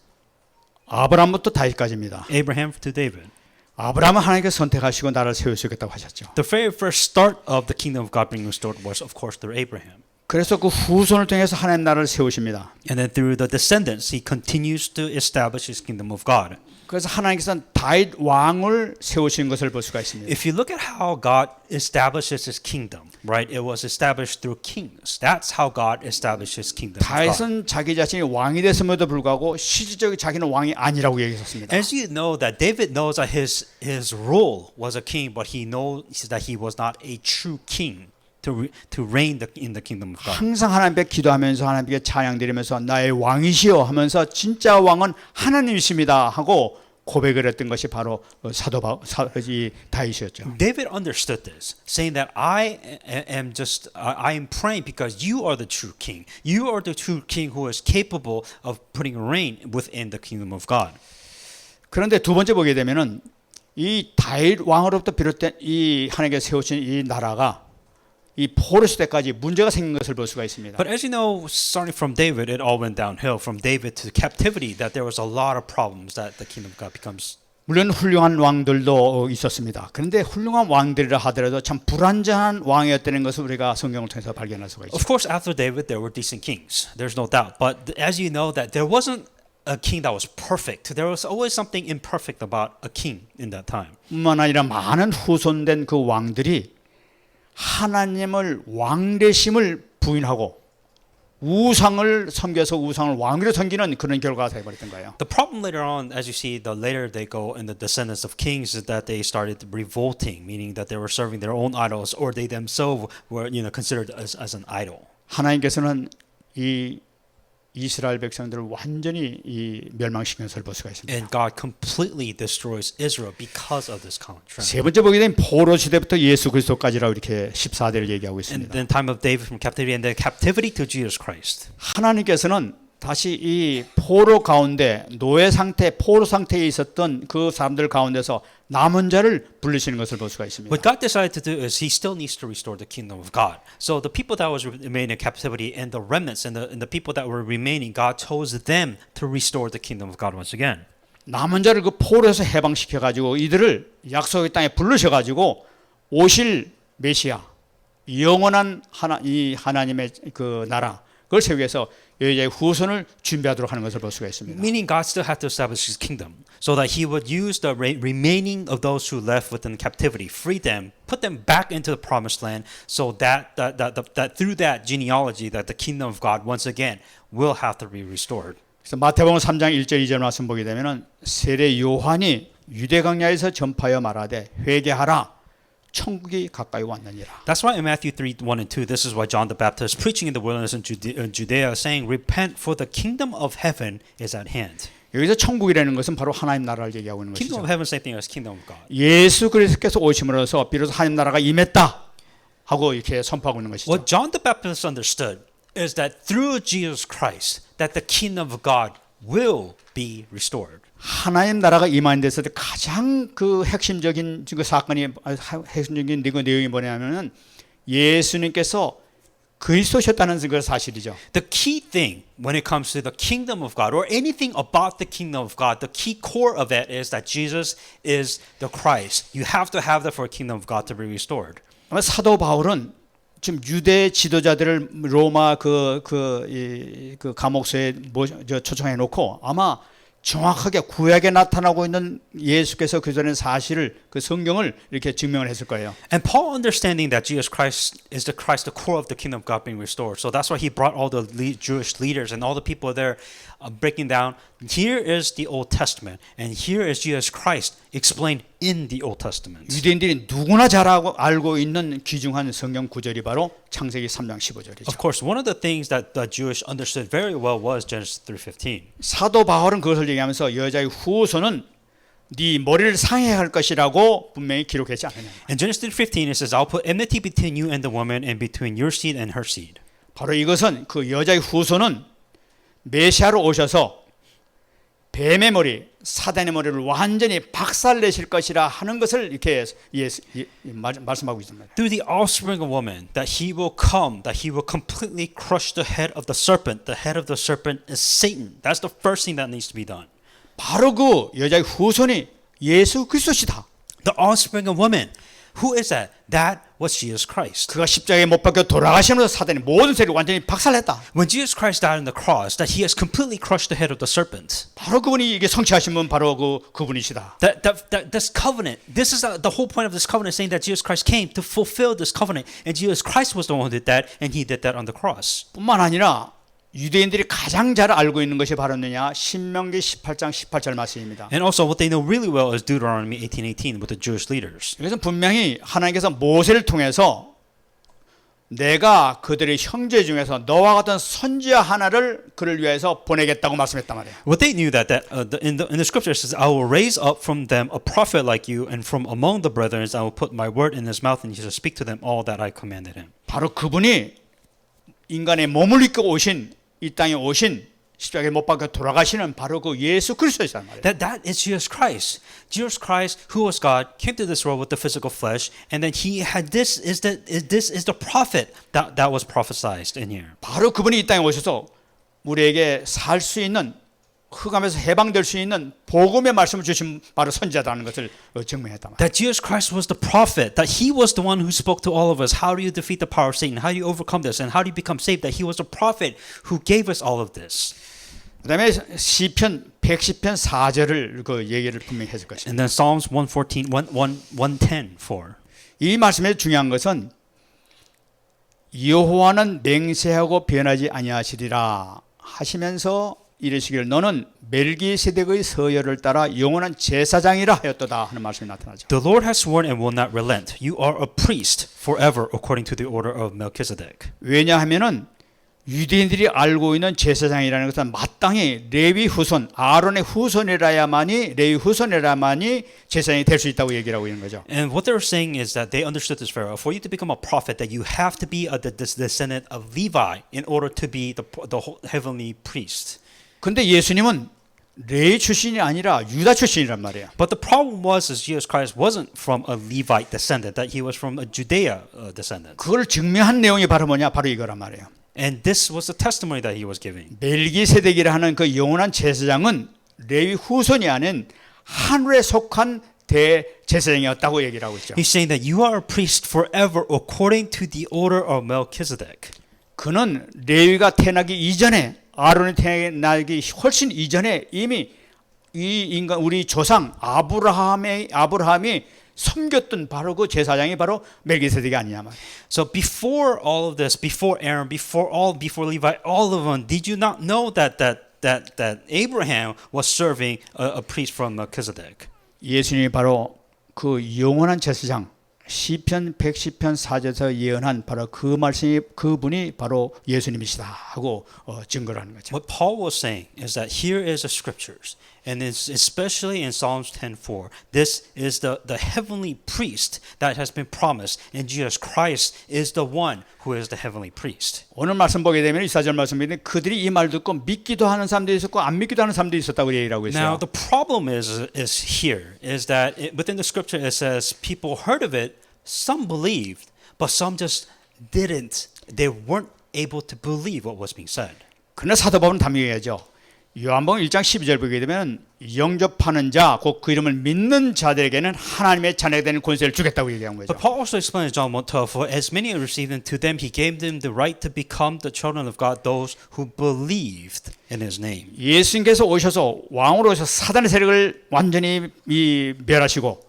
[SPEAKER 1] 아브라함부터 다윗까지입니다.
[SPEAKER 2] Abraham to David.
[SPEAKER 1] 아브라함은 하나님께서 선택하시고 나라를 세우시겠다고 하셨죠.
[SPEAKER 2] The very first start of the kingdom of God being restored was of course through Abraham.
[SPEAKER 1] 그래서 그 후손을 통해서 하나님 나라를 세우십니다.
[SPEAKER 2] And then through the descendants, he continues to establish his kingdom of God.
[SPEAKER 1] 그래서 하나님께서는 다윗 왕을 세우신 것을 볼 수가 있습니다.
[SPEAKER 2] If you look at how God establishes his kingdom, right? It was established through kings. That's how God established his kingdom. of God.
[SPEAKER 1] 다윗은 자기 자신이 왕이 됐음에도 불구하고 실질적으로 자기는 왕이 아니라고 얘기했었습니다.
[SPEAKER 2] As you know that David knows that his role was a king, but he knows that he was not a true king to reign in the kingdom of God.
[SPEAKER 1] 항상 하나님께 기도하면서 하나님께 찬양드리면서 나의 왕이시여 하면서 진짜 왕은 하나님이십니다 하고 고백을 했던 것이 바로 다윗이었죠.
[SPEAKER 2] David understood this, saying that I am praying because you are the true king. You are the true king who is capable of putting reign within the kingdom of God.
[SPEAKER 1] 그런데 두 번째 보게 되면은 이 다윗 왕으로부터 비롯된 이 하나님께서 세우신 이 나라가 이 포로 시대까지 문제가 생긴 것을 볼 수가 있습니다.
[SPEAKER 2] But as you know, starting from David, it all went downhill. From David to captivity, that there was a lot of problems that the kingdom of God becomes.
[SPEAKER 1] 물론 훌륭한 왕들도 있었습니다. 그런데 훌륭한 왕들이라 하더라도 참 불완전한 왕이었다는 것을 우리가 성경을 통해서 발견할 수가 있죠.
[SPEAKER 2] Of course, after David, there were decent kings. There's no doubt. But as you know, that there wasn't a king that was perfect. There was always something imperfect about a king in that time.
[SPEAKER 1] 뿐만 아니라 많은 후손된 그 왕들이 하나님을 왕되심을 부인하고 우상을 섬겨서 우상을 왕으로 섬기는 그런 결과가 되어버렸던 거예요.
[SPEAKER 2] The problem later on, as you see, the later they go in the descendants of kings, is that they started revolting, meaning that they were serving their own idols, or they themselves were, considered as an idol.
[SPEAKER 1] 하나님께서는 이 이스라엘 백성들을 완전히 멸망시킨 것을 볼 수가 있습니다.
[SPEAKER 2] And God completely destroys Israel because of this common trend.
[SPEAKER 1] 세 번째 보게 되면 포로 시대부터 예수 그리스도까지라고 이렇게 14대를 얘기하고
[SPEAKER 2] And
[SPEAKER 1] 있습니다.
[SPEAKER 2] then time of David from captivity and then captivity to Jesus Christ.
[SPEAKER 1] 하나님께서는 다시 이 포로 가운데 노예 상태, 포로 상태에 있었던 그 사람들 가운데서 남은 자를 불리시는 것을 볼 수가 있습니다.
[SPEAKER 2] What God decided to do is He still needs to restore the kingdom of God. So the people that was remaining in captivity and the remnants and the people that were remaining, God chose them to restore the kingdom of God once again.
[SPEAKER 1] 남은 자를 그 포로에서 해방시켜 가지고 이들을 약속의 땅에 부르셔 가지고 오실 메시아, 영원한 이 하나님의 그 나라 그걸 세우기 위해서 여자의 후손을 준비하도록 하는 것을 볼 수가 있습니다.
[SPEAKER 2] Meaning God still had to establish His kingdom so that He would use the remaining of those who left within captivity, free them, put them back into the promised land, so that through that genealogy, that the kingdom of God once again will have to be restored.
[SPEAKER 1] 그래서 마태복음 3장 1절 2절 말씀 보게 되면은 세례 요한이 유대 광야에서 전파하여 말하되 회개하라 천국이 가까이 왔느니라.
[SPEAKER 2] That's why in Matthew 3:1 and 2, this is why John the Baptist preaching in the wilderness in Judea, saying, "Repent, for the kingdom of heaven is at hand."
[SPEAKER 1] 여기서 천국이라는 것은 바로 하나님 나라를 얘기하고 있는
[SPEAKER 2] Kingdom
[SPEAKER 1] 것이죠.
[SPEAKER 2] of heaven, same thing as kingdom of God.
[SPEAKER 1] 예수 그리스도께서 오심으로써 비로소 하나님 나라가 임했다 하고 이렇게 선포하고 있는 것이죠.
[SPEAKER 2] What John the Baptist understood is that through Jesus Christ, that the kingdom of God will be restored.
[SPEAKER 1] 하나님 나라가 임하는 데서 가장 그 핵심적인 그 사건이 핵심적인 그 내용이 뭐냐면은 예수님께서 그리스도셨다는 그 사실이죠.
[SPEAKER 2] The key thing when it comes to the kingdom of God or anything about the kingdom of God, the key core of it is that Jesus is the Christ. You have to have that for a kingdom of God to be restored.
[SPEAKER 1] 아마 사도 바울은 지금 유대 지도자들을 로마 그 감옥소에 초청해 놓고 아마 정확하게 구약에 나타나고 있는 예수께서 그전의 사실을 그 성경을 이렇게 증명을 했을 거예요.
[SPEAKER 2] And Paul understanding that Jesus Christ is the Christ, the core of the kingdom of God being restored. So that's why he brought all the Jewish leaders and all the people there breaking down. Here is the Old Testament and here is Jesus Christ explained in the Old Testament.
[SPEAKER 1] 유대인들이 누구나 잘 알고 있는 귀중한 성경 구절이 바로 창세기 3장 15절이죠.
[SPEAKER 2] Of course, one of the things that the Jewish understood very well was Genesis 3:15.
[SPEAKER 1] 사도 바울은 그것을 얘기하면서 여자의 후손은 네 머리를 상해할 것이라고 분명히 기록하지 않느냐.
[SPEAKER 2] In Genesis 3:15 it says, "I'll put enmity between you and the woman, and between your seed and her seed."
[SPEAKER 1] 바로 이것은 그 여자의 후손은 메시아로 오셔서 뱀의 머리, 사단의 머리를 완전히 박살내실 것이라 하는 것을 이렇게 말씀하고 있습니다.
[SPEAKER 2] Through the offspring of woman, that he will come, that he will completely crush the head of the serpent. The head of the serpent is Satan. That's the first thing that needs to be done.
[SPEAKER 1] 바로 그 여자의 후손이 예수 그리스도시다.
[SPEAKER 2] The offspring of woman, who is that? That was Jesus Christ.
[SPEAKER 1] 그가 십자가에 못 박혀 돌아가시면서 사단이 모든 세를 완전히 박살냈다.
[SPEAKER 2] When Jesus Christ died on the cross, that he has completely crushed the head of the serpent.
[SPEAKER 1] 바로 그분이 이게 성취하신 분 바로 그분이시다.
[SPEAKER 2] This covenant, this is the whole point of this covenant, saying that Jesus Christ came to fulfill this covenant, and Jesus Christ was the one who did that, and he did that on the cross.
[SPEAKER 1] 뿐만 아니라 유대인들이 가장 잘 알고 있는 것이 바로 뭐냐? 신명기 18장 18절 말씀입니다.
[SPEAKER 2] And also, what they know really well is Deuteronomy 18:18 with the Jewish leaders.
[SPEAKER 1] 이것은 분명히 하나님께서 모세를 통해서 내가 그들의 형제 중에서 너와 같은 선지자 하나를 그를 위해서 보내겠다고 말씀했단 말이에요.
[SPEAKER 2] What they knew that in the scripture says, "I will raise up from them a prophet like you, and from among the brethren I will put my word in his mouth, and he shall speak to them all that I commanded him."
[SPEAKER 1] 바로 그분이 인간의 몸을 입고 오신 이 땅에 오신 십자가에 못 박혀 돌아가시는 바로 그 예수 그리스도이란 말이에요.
[SPEAKER 2] That is Jesus Christ. Jesus Christ, who was God, came to this world with the physical flesh, and then he had this is the prophet that was prophesied in here.
[SPEAKER 1] 바로 그분이 이 땅에 오셔서 우리에게 살 수 있는 흑암에서 해방될 수 있는 복음의 말씀을 주신 바로 선지자라는 것을 증명했단 말이에요.
[SPEAKER 2] That Jesus Christ was the prophet, that he was the one who spoke to all of us. How do you defeat the power of Satan? How do you overcome this? And how do you become saved? That he was a prophet who gave us all of this.
[SPEAKER 1] 그다음에 시편 110편 4절을 그 얘기를 분명히 했을 것입니다.
[SPEAKER 2] And then Psalms 110:4.
[SPEAKER 1] 이 말씀의 중요한 것은 여호와는 맹세하고 변하지 아니하시리라 하시면서 이르시기를 너는 멜기세덱의 서열을 따라 영원한 제사장이라 하였도다 하는 말씀이 나타나죠.
[SPEAKER 2] The Lord has sworn and will not relent. You are a priest forever according to the order of Melchizedek.
[SPEAKER 1] 왜냐하면은 유대인들이 알고 있는 제사장이라는 것은 마땅히 레위 후손, 아론의 후손이라야만이 레위 후손이라야만이 제사장이 될 수 있다고 얘기를 하고 있는 거죠.
[SPEAKER 2] And what they're saying is that they understood this very well. For you to become a prophet, that you have to be the descendant of Levi in order to be the heavenly priest.
[SPEAKER 1] 근데 예수님은 레위 출신이 아니라 유다 출신이란 말이에요.
[SPEAKER 2] But the problem was is Jesus Christ wasn't from a Levite descendant, that he was from a Judea descendant.
[SPEAKER 1] 그걸 증명한 내용이 바로 뭐냐? 바로 이거란 말이에요.
[SPEAKER 2] And this was the testimony that he was giving.
[SPEAKER 1] 멜기세덱이라 하는 그 영원한 제사장은 레위 후손이 아닌 하늘에 속한 대제사장이었다고 얘기를 하고 있죠.
[SPEAKER 2] He's saying that you are a priest forever according to the order of Melchizedek.
[SPEAKER 1] 그는 레위가 태어나기 이전에 아론이 태어나기 훨씬 이전에 이미 이 인간 우리 조상 아브라함이 섬겼던 바로 그 제사장이 바로 멜기세덱이 아니냐 말이에요.
[SPEAKER 2] So before all of this, before Aaron, before Levi, all of them, did you not know that Abraham was serving a priest from Melchizedek?
[SPEAKER 1] 예수님이 바로 그 영원한 제사장 시편 110편 4절에서 예언한 바로 그 말씀이 그분이 바로 예수님이시다 하고 증거를 하는 거죠.
[SPEAKER 2] What Paul was saying is that here is the scriptures, And it's especially in Psalms 10:4, this is the heavenly priest that has been promised, and Jesus Christ is the one who is the heavenly priest.
[SPEAKER 1] 오늘 말씀 보게 되면 이사절 말씀인데 그들이 이 말 듣고 믿기도 하는 사람도 있었고 안 믿기도 하는 사람도 있었다고 얘기를 하고
[SPEAKER 2] Now
[SPEAKER 1] 있어요.
[SPEAKER 2] the problem is here is that within the scripture it says people heard of it, some believed, but some just didn't. They weren't able to believe what was being said.
[SPEAKER 1] 그러나 사도 바울은 담력해야죠. 요한복음 1장 12절 보게 되면 영접하는 자, 곧 그 이름을 믿는 자들에게는 하나님의 자녀가 되는 권세를 주겠다고 얘기한 거죠.
[SPEAKER 2] But Paul also explains in John 1:12, for as many as received him, to them he gave them the right to become the children of God, those who believed in his name.
[SPEAKER 1] 예수님께서 오셔서 왕으로 오셔서 사단의 세력을 완전히 멸하시고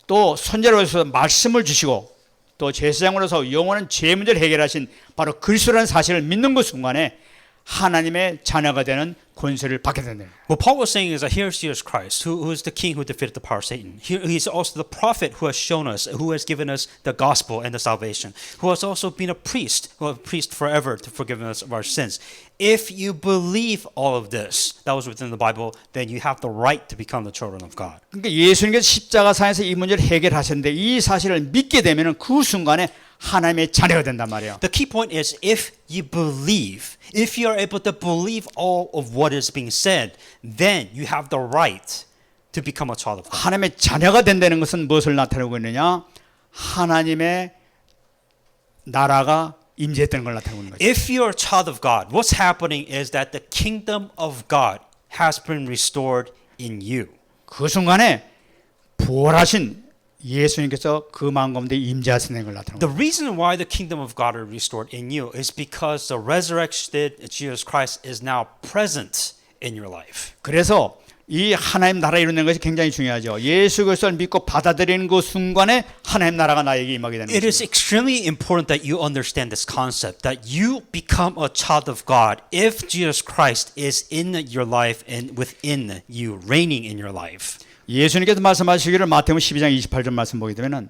[SPEAKER 1] 또 선제로 오셔서 말씀을 주시고 또 제사장으로서 영원한 죄 문제를 해결하신 바로 그리스도라는 사실을 믿는 그 순간에 하나님의 자녀가 되는 권세를 받게 된다.
[SPEAKER 2] What Paul was saying is that here's Jesus Christ, who is the king who defeated the power of Satan. He's also the prophet who has shown us, who has given us the gospel and the salvation, who has also been a priest forever to forgive us of our sins. If you believe all of this that was within the Bible, then you have the right to become the children of God.
[SPEAKER 1] 그러니까 예수님께서 십자가상에서 이 문제를 해결하셨는데 이 사실을 믿게 되면 그 순간에 하나님의 자녀가 된단 말이에요.
[SPEAKER 2] The key point is if you believe, if you are able to believe all of what is being said, then you have the right to become a child of God.
[SPEAKER 1] 하나님의 자녀가 된다는 것은 무엇을 나타내고 있느냐? 하나님의 나라가 임재했다는 걸 나타내고 있는 거죠.
[SPEAKER 2] If you're a child of God, what's happening is that the kingdom of God has been restored in you.
[SPEAKER 1] 그 순간에 부활하신 예수님께서 그 마음 가운데 임재하시는 걸 나타내는
[SPEAKER 2] The
[SPEAKER 1] 거예요.
[SPEAKER 2] reason why the kingdom of God is restored in you is because the resurrected Jesus Christ is now present in your life.
[SPEAKER 1] 그래서 이 하나님 나라 이루는 것이 굉장히 중요하죠. 예수 그리스도를 믿고 받아들이는 그 순간에 하나님 나라가 나에게 임하게 되는
[SPEAKER 2] It is
[SPEAKER 1] 것입니다.
[SPEAKER 2] extremely important that you understand this concept, that you become a child of God if Jesus Christ is in your life and within you, reigning in your life.
[SPEAKER 1] 예수님께서 말씀하시기를 마태복음 12장 28절 말씀 보게 되면은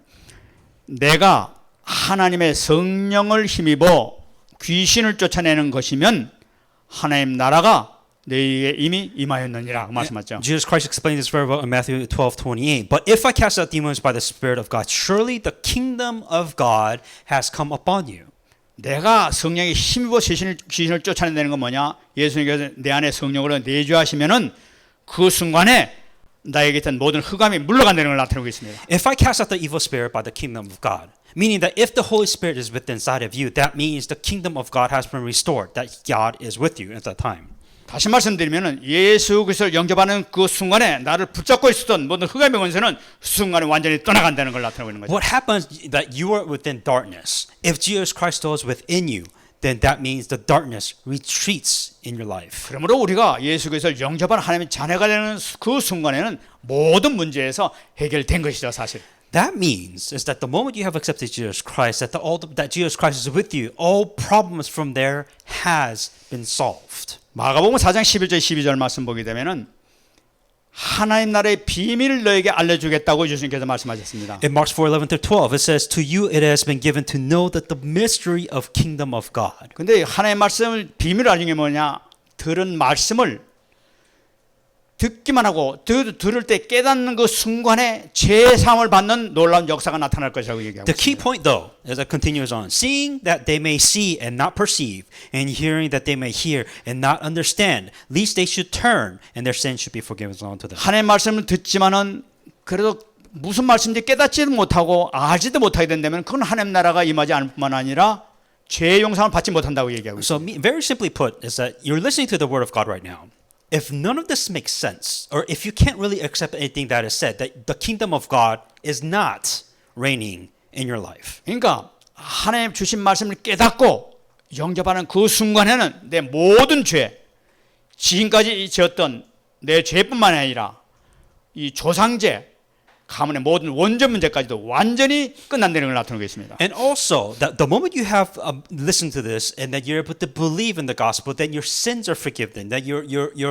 [SPEAKER 1] 내가 하나님의 성령을 힘입어 귀신을 쫓아내는 것이면 하나님 나라가 너희에게 이미 임하였느니라 말씀하셨죠.
[SPEAKER 2] Jesus Christ explains this very well in Matthew 12:28. But if I cast out demons by the Spirit of God, surely the kingdom of God has come upon you.
[SPEAKER 1] 내가 성령에 힘입어 귀신을 쫓아내는 건 뭐냐? 예수님께서 내 안에 성령으로 내주하시면은 그 순간에 나에게 있던 모든 흑암이 물러간다는 걸 나타내고 있습니다.
[SPEAKER 2] If I cast out the evil spirit by the kingdom of God, meaning that if the Holy Spirit is within inside of you, that means the kingdom of God has been restored, that God is with you at that time.
[SPEAKER 1] 다시 말씀드리면은 예수 그리스도를 영접하는 그 순간에 나를 붙잡고 있었던 모든 흑암의 권세는 순간에 완전히 떠나간다는 걸 나타내고 있는 거죠.
[SPEAKER 2] What happens that you are within darkness? If Jesus Christ is within you, then that means the darkness retreats in your life.
[SPEAKER 1] 그러므로 우리가 예수 그리스도를 영접한 하나님의 자녀가 되는 그 순간에는 모든 문제에서 해결된 것이죠, 사실.
[SPEAKER 2] That means is that the moment you have accepted Jesus Christ, that Jesus Christ is with you, all problems from there has been solved.
[SPEAKER 1] 마가복음 4장 11절 12절 말씀 보게 되면은 하나님 나라의 비밀을 너에게 알려주겠다고 예수님께서 말씀하셨습니다.
[SPEAKER 2] In Mark 4:11-12, it says, "To you it has been given to know that the mystery of kingdom of God."
[SPEAKER 1] 근데 하나님의 말씀을 비밀을 알린 게 뭐냐? 들은 말씀을 듣기만 하고 들을 때 깨닫는 그 순간에 죄사함을 받는 놀라운 역사가 나타날 것이라고 얘기하고
[SPEAKER 2] The key
[SPEAKER 1] 있습니다.
[SPEAKER 2] point, though, as it continues on, seeing that they may see and not perceive, and hearing that they may hear and not understand, lest they should turn and their sins should be forgiven unto them.
[SPEAKER 1] 하나님의 말씀을 듣지만은 그래도 무슨 말씀인지 깨닫지도 못하고 알지도 못하게 된다면 그건 하나님 나라가 임하지 않을 뿐만 아니라 죄의 용서를 받지 못한다고 얘기하고 있습니다.
[SPEAKER 2] So, very simply put, is that you're listening to the word of God right now. If none of this makes sense, or if you can't really accept anything that is said, that the kingdom of God is not reigning in your life.
[SPEAKER 1] 그러니까 하나님 주신 말씀을 깨닫고 영접하는 그 순간에는 내 모든 죄, 지금까지 지었던 내 죄뿐만 아니라 이 조상죄, 가문의 모든 원전 문제까지도 완전히 끝난다는 걸 나타내고 있습니다.
[SPEAKER 2] And also, that the moment you have listened to this and that you're able to believe in the gospel, then your sins are forgiven, that your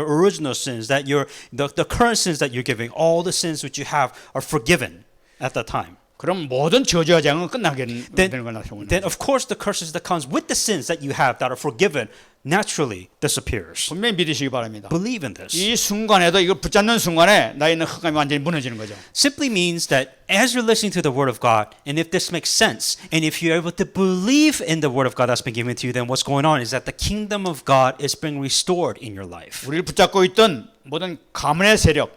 [SPEAKER 2] original sins, that the current sins that you're giving, all the sins which you have are forgiven at that time.
[SPEAKER 1] 그럼 모든 저주와 재앙은 끝나게 되는 걸 나타내고 있는
[SPEAKER 2] then
[SPEAKER 1] 거죠.
[SPEAKER 2] of course the curses that comes with the sins that you have that are forgiven naturally disappears.
[SPEAKER 1] 분명히 믿으시기 바랍니다.
[SPEAKER 2] Believe in this.
[SPEAKER 1] 이 순간에도 이걸 붙잡는 순간에 나에 있는 흑암이 완전히 무너지는 거죠.
[SPEAKER 2] Simply means that as you're listening to the Word of God, and if this makes sense, and if you're able to believe in the Word of God that's been given to you, then what's going on is that the kingdom of God is being restored in your life.
[SPEAKER 1] 우리를 붙잡고 있던 모든 가문의 세력,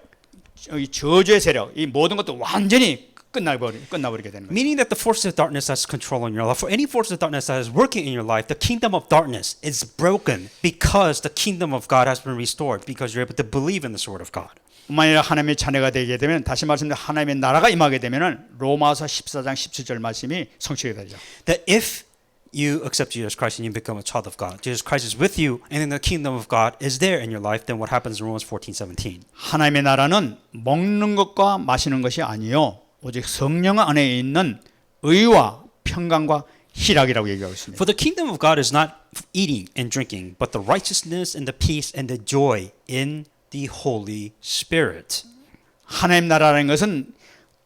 [SPEAKER 1] 이 저주의 세력, 이 모든 것도 완전히 끝나버리게 되는 거죠.
[SPEAKER 2] Meaning that the forces of darkness that's controlling your life, for any force of darkness that is working in your life, the kingdom of darkness is broken because the kingdom of God has been restored because you're able to believe in this Word of God.
[SPEAKER 1] 뿐만 아니라 하나님의 자녀가 되게 되면 다시 말씀드린 하나님의 나라가 임하게 되면은 로마서 14장 17절 말씀이 성취가 되죠.
[SPEAKER 2] That if you accept Jesus Christ and you become a child of God, Jesus Christ is with you, and then the kingdom of God is there in your life, then what happens in Romans 14:17?
[SPEAKER 1] 하나님의 나라는 먹는 것과 마시는 것이 아니요 오직 성령 안에 있는 의와 평강과 희락이라고 얘기하고 있습니다.
[SPEAKER 2] For the kingdom of God is not eating and drinking, but the righteousness and the peace and the joy in the Holy Spirit.
[SPEAKER 1] 하나님 나라라는 것은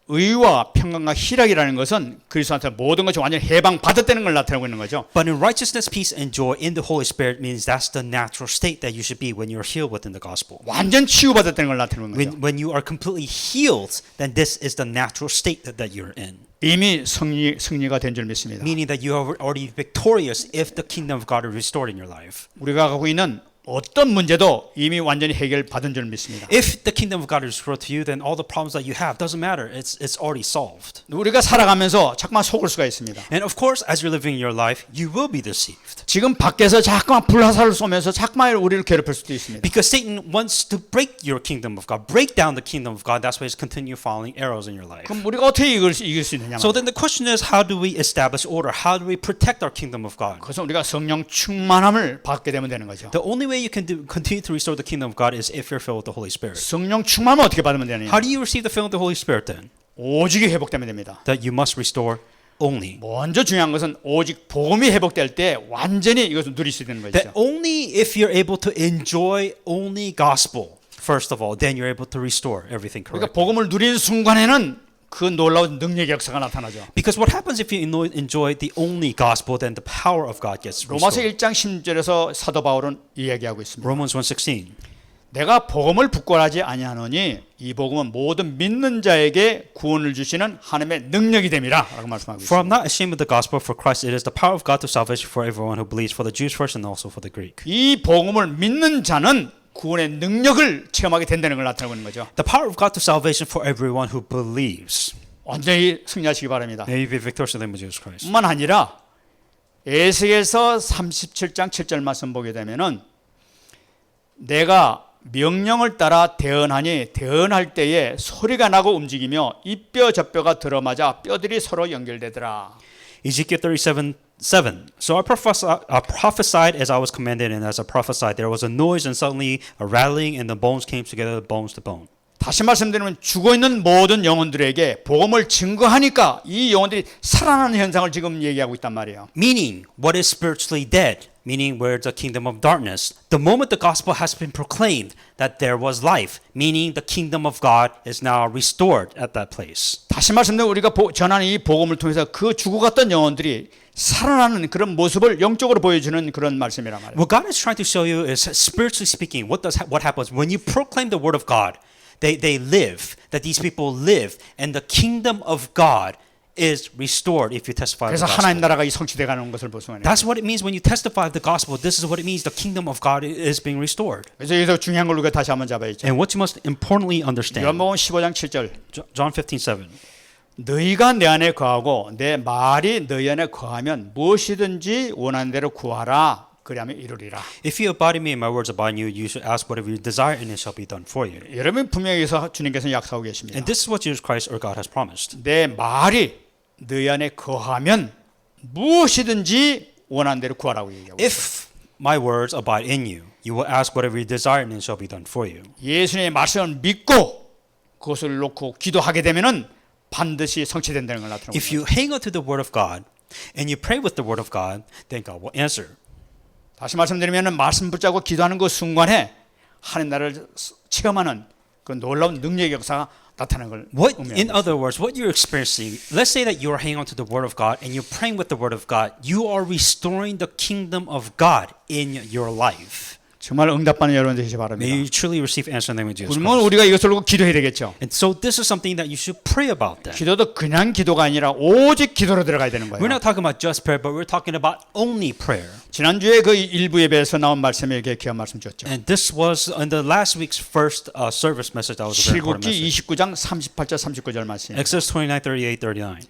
[SPEAKER 1] 의와 평강과 희락이라는 것은 그리스도한테 모든 것이 완전히 해방받았다는 걸 나타내고 있는 거죠.
[SPEAKER 2] But in righteousness, peace, and joy in the Holy Spirit means that's the natural state that you should be when you're healed within the gospel.
[SPEAKER 1] 완전 치유받았다는 걸 나타내는 거죠.
[SPEAKER 2] When you are completely healed, then this is the natural state that you're in.
[SPEAKER 1] 이미 승리가 된 줄 믿습니다.
[SPEAKER 2] Meaning that you are already victorious if the kingdom of God is restored in your life.
[SPEAKER 1] 우리가 갖고 있는 어떤 문제도 이미 완전히 해결받은 줄 믿습니다.
[SPEAKER 2] If the kingdom of God is restored to you, then all the problems that you have doesn't matter. It's already solved.
[SPEAKER 1] 우리가 살아가면서 자꾸만 속을 수가 있습니다.
[SPEAKER 2] And of course, as you're living your life, you will be deceived.
[SPEAKER 1] 지금 밖에서 자꾸만 불화살을 쏘면서 자꾸만 우리를 괴롭힐 수도 있습니다.
[SPEAKER 2] Because Satan wants to break your kingdom of God, break down the kingdom of God. That's why he's continue firing arrows in your life.
[SPEAKER 1] 그럼 우리가 어떻게 이길 수 있느냐?
[SPEAKER 2] So then the question is, how do we establish order? How do we protect our kingdom of God?
[SPEAKER 1] 그래서 우리가 성령 충만함을 받게 되면 되는 거죠.
[SPEAKER 2] The only way you can continue to restore the kingdom of God is if you're filled with the Holy Spirit.
[SPEAKER 1] 성령 충만함을 어떻게 받으면 되느냐?
[SPEAKER 2] How do you receive the filling of the Holy Spirit then?
[SPEAKER 1] 오직이 회복되면 됩니다.
[SPEAKER 2] That you must restore only.
[SPEAKER 1] 먼저 중요한 것은 오직 복음이 회복될 때 완전히 이것을 누릴 수 있는
[SPEAKER 2] That
[SPEAKER 1] 거죠.
[SPEAKER 2] only if you're able to enjoy only gospel, first of all, then you're able to restore everything
[SPEAKER 1] 그러니까
[SPEAKER 2] correctly.
[SPEAKER 1] 복음을 누리는 순간에는 그 놀라운 능력의 역사가 나타나죠.
[SPEAKER 2] Because what happens if you enjoy the only gospel, then the power of God gets
[SPEAKER 1] 로마서
[SPEAKER 2] restored.
[SPEAKER 1] 1장 10절에서 사도 바울은 이야기하고 있습니다.
[SPEAKER 2] Romans 1:16.
[SPEAKER 1] 내가 복음을 부끄러워하지 아니하노니 이 복음은 모든 믿는 자에게 구원을 주시는 하나님의 능력이 됨이라라고 말씀하고
[SPEAKER 2] For I'm
[SPEAKER 1] 있습니다.
[SPEAKER 2] not ashamed of the gospel, for Christ it is the power of God to salvation for everyone who believes, for the Jews first and also for the Greek.
[SPEAKER 1] 이 복음을 믿는 자는 구원의 능력을 체험하게 된다는 걸 나타내고 있는 거죠.
[SPEAKER 2] The power of God to salvation for everyone who believes.
[SPEAKER 1] 완전히 승리하시기 바랍니다.
[SPEAKER 2] May you be victorious in the name of Jesus Christ.
[SPEAKER 1] 뿐만 아니라 에스겔서 37장 7절 말씀 보게 되면은 내가 명령을 따라 대언하니 대언할 때에 소리가 나고 움직이며 이 뼈 저 뼈가 들어맞아 뼈들이 서로 연결되더라.
[SPEAKER 2] Ezekiel 37:7. So I prophesied as I was commanded, and as I prophesied, there was a noise, and suddenly a rattling, and the bones came together, bones to bone.
[SPEAKER 1] 다시 말씀드리면 죽어 있는 모든 영혼들에게 복음을 증거하니까 이 영혼들이 살아나는 현상을 지금 얘기하고 있단 말이에요.
[SPEAKER 2] Meaning, what is spiritually dead, meaning where the kingdom of darkness, the moment the gospel has been proclaimed that there was life, meaning the kingdom of God is now restored at that place.
[SPEAKER 1] 다시 말씀드리면 우리가 전하는 이 복음을 통해서 그 죽어갔던 영혼들이 살아나는 그런 모습을 영적으로 보여주는 그런 말씀이란 말이에요.
[SPEAKER 2] What God is trying to show you is, spiritually speaking, what happens when you proclaim the word of God? They live, that these people live, and the kingdom of God is restored if you testify of the
[SPEAKER 1] 그래서 하나님
[SPEAKER 2] gospel.
[SPEAKER 1] 나라가 이 성취돼 가는 것을 볼 수가 있는 거예요.
[SPEAKER 2] That's what it means when you testify of the gospel. This is what it means. The kingdom of God is being restored.
[SPEAKER 1] 그래서 여기서 중요한 걸 우리가 다시 한번 잡아야죠.
[SPEAKER 2] And what you must importantly understand,
[SPEAKER 1] 요한복음 15장 7절
[SPEAKER 2] John 15:7.
[SPEAKER 1] 너희가 내 안에 거하고 내 말이 너희 안에 거하면 무엇이든지 원하는 대로 구하라 그리하면 이루리라.
[SPEAKER 2] If you abide in me and my words abide in you, you should ask whatever you desire and it shall be done for you.
[SPEAKER 1] 여러분 분명히 여기서 주님께서 약속하고 계십니다.
[SPEAKER 2] And this is what Jesus Christ or God has promised.
[SPEAKER 1] 내 말이 너희 안에 거하면 무엇이든지 원하는 대로 구하라고 얘기하고 있어요.
[SPEAKER 2] If my words abide in you, you will ask whatever you desire and it shall be done for you.
[SPEAKER 1] 예수님의 말씀을 믿고 그것을 놓고 기도하게 되면은 반드시 성취된다는 걸 나타내고
[SPEAKER 2] If
[SPEAKER 1] 있습니다.
[SPEAKER 2] you hang on to the word of God and you pray with the word of God, then God will answer.
[SPEAKER 1] 다시 말씀드리면 말씀 붙잡고 기도하는 그 순간에 하나님 나라를 체험하는 그 놀라운 능력의 역사가 나타나는 걸
[SPEAKER 2] What,
[SPEAKER 1] 의미합니다.
[SPEAKER 2] in other words, what you're experiencing, let's say that you are hanging on to the Word of God and you're praying with the Word of God, you are restoring the kingdom of God in your life.
[SPEAKER 1] 정말 응답받는 여러분 되시기
[SPEAKER 2] May
[SPEAKER 1] 바랍니다.
[SPEAKER 2] you truly receive answer in the name of Jesus
[SPEAKER 1] 그러면
[SPEAKER 2] Christ.
[SPEAKER 1] 우리가 이것을 놓고 기도해야 되겠죠.
[SPEAKER 2] And so this is something that you should pray about that.
[SPEAKER 1] 기도도 그냥 기도가 아니라 오직 기도로 들어가야 되는 거예요.
[SPEAKER 2] We're not talking about just prayer, but we're talking about only prayer.
[SPEAKER 1] 지난주에 그 일부 예배에서 나온 말씀에 이렇게 귀한 말씀 줬죠.
[SPEAKER 2] And this was in the last week's first service message. That was a very important
[SPEAKER 1] 출애굽기
[SPEAKER 2] message.
[SPEAKER 1] 29장 38절 39절 말씀.
[SPEAKER 2] Exodus 29, 38, 39.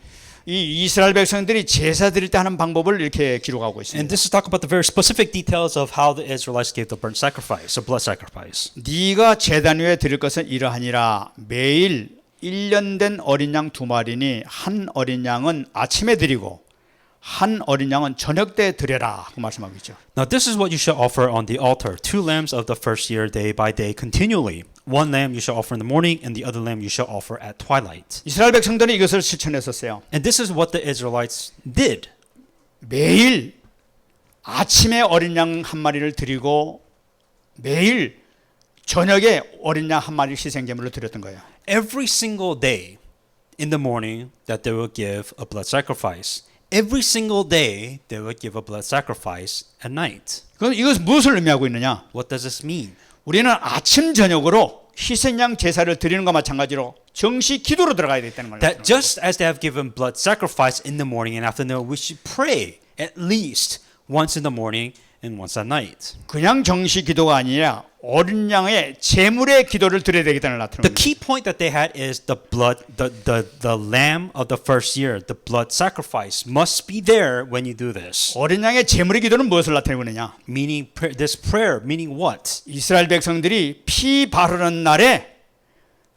[SPEAKER 1] 이 이스라엘 백성들이 제사 드릴 때 하는 방법을 이렇게 기록하고
[SPEAKER 2] And
[SPEAKER 1] 있습니다.
[SPEAKER 2] this is talk about the very specific details of how the Israelites gave the burnt sacrifice, the blood sacrifice.
[SPEAKER 1] 네가 제단 위에 드릴 것은 이러하니라. 매일 1년 된 어린 양 2마리니 한 어린 양은 아침에 드리고 한 어린 양은 저녁 때 드려라. 그 말씀하고 있죠.
[SPEAKER 2] Now this is what you shall offer on the altar: 2 lambs of the first year, day by day, continually. 1 lamb you shall offer in the morning, and the other lamb you shall offer at twilight.
[SPEAKER 1] 이스라엘 백성들이 이것을 실천했었어요.
[SPEAKER 2] And this is what the Israelites did.
[SPEAKER 1] 매일 아침에 어린 양 한 마리를 드리고 매일 저녁에 어린 양 한 마리 희생제물로 드렸던 거예요.
[SPEAKER 2] Every single day in the morning that they will give a blood sacrifice. Every single day they will give a blood sacrifice at night.
[SPEAKER 1] 그럼 이것은 무엇을 의미하고 있느냐?
[SPEAKER 2] What does this mean?
[SPEAKER 1] 우리는 아침 저녁으로 희생양 제사를 드리는 것과 마찬가지로 정시 기도로 들어가야 되겠다는 거예요.
[SPEAKER 2] That just as they have given blood sacrifice in the morning and afternoon, we should pray at least once in the morning and once at night.
[SPEAKER 1] 그냥 정시 기도가 아니라 어린 양의 제물의 기도를 드려야 되겠다는
[SPEAKER 2] The
[SPEAKER 1] 나타납니다.
[SPEAKER 2] key point that they had is the blood, the lamb of the first year, the blood sacrifice must be there when you do this.
[SPEAKER 1] 어린 양의 제물의 기도는 무엇을 나타내고 있느냐?
[SPEAKER 2] Meaning this prayer, meaning what?
[SPEAKER 1] 이스라엘 백성들이 피 바르는 날에